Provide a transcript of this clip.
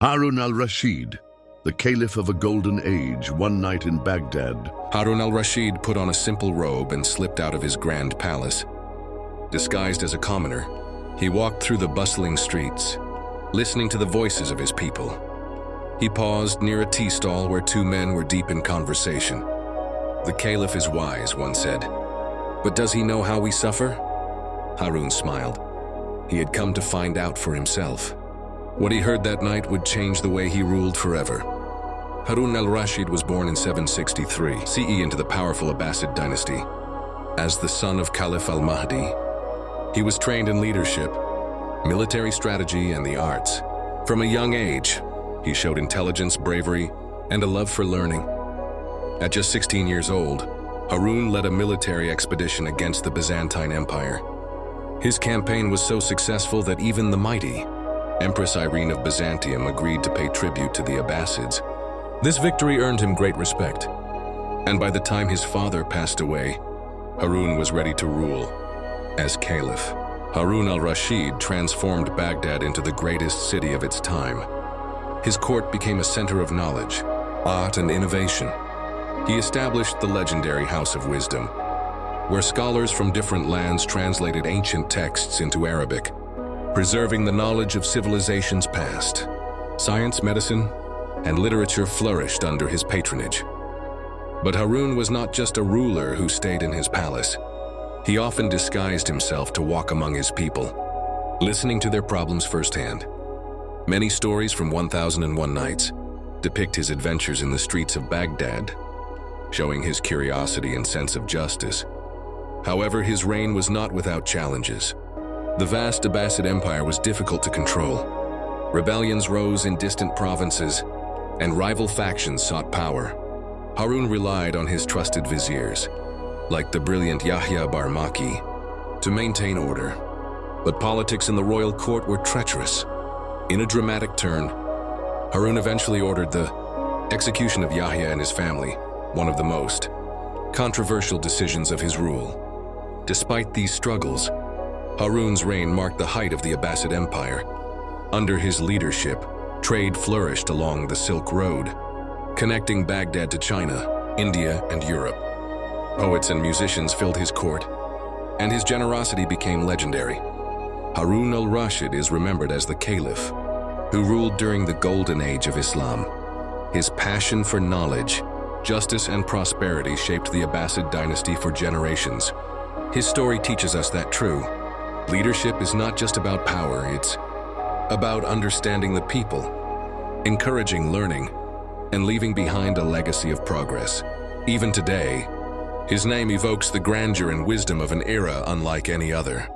Harun-Al-Rashid, the Caliph of a golden age, one night in Baghdad. Harun-Al-Rashid put on a simple robe and slipped out of his grand palace. Disguised as a commoner, he walked through the bustling streets, listening to the voices of his people. He paused near a tea stall where two men were deep in conversation. "The Caliph is wise," one said. "But does he know how we suffer?" Harun smiled. He had come to find out for himself. What he heard that night would change the way he ruled forever. Harun-Al-Rashid was born in 763 CE into the powerful Abbasid dynasty. As the son of Caliph al-Mahdi, he was trained in leadership, military strategy, and the arts. From a young age, he showed intelligence, bravery, and a love for learning. At just 16 years old, Harun led a military expedition against the Byzantine Empire. His campaign was so successful that even the mighty Empress Irene of Byzantium agreed to pay tribute to the Abbasids. This victory earned him great respect, and by the time his father passed away, Harun was ready to rule. As Caliph, Harun-Al-Rashid transformed Baghdad into the greatest city of its time. His court became a center of knowledge, art, and innovation. He established the legendary House of Wisdom, where scholars from different lands translated ancient texts into Arabic, preserving the knowledge of civilizations past. Science, medicine, and literature flourished under his patronage. But Harun was not just a ruler who stayed in his palace. He often disguised himself to walk among his people, listening to their problems firsthand. Many stories from 1001 Nights depict his adventures in the streets of Baghdad, showing his curiosity and sense of justice. However, his reign was not without challenges. The vast Abbasid Empire was difficult to control. Rebellions rose in distant provinces, and rival factions sought power. Harun relied on his trusted viziers, like the brilliant Yahya Barmaki, to maintain order. But politics in the royal court were treacherous. In a dramatic turn, Harun eventually ordered the execution of Yahya and his family, one of the most controversial decisions of his rule. Despite these struggles, Harun's reign marked the height of the Abbasid Empire. Under his leadership, trade flourished along the Silk Road, connecting Baghdad to China, India, and Europe. Poets and musicians filled his court, and his generosity became legendary. Harun-Al-Rashid is remembered as the Caliph, who ruled during the golden age of Islam. His passion for knowledge, justice, and prosperity shaped the Abbasid dynasty for generations. His story teaches us that true leadership is not just about power, it's about understanding the people, encouraging learning, and leaving behind a legacy of progress. Even today, his name evokes the grandeur and wisdom of an era unlike any other.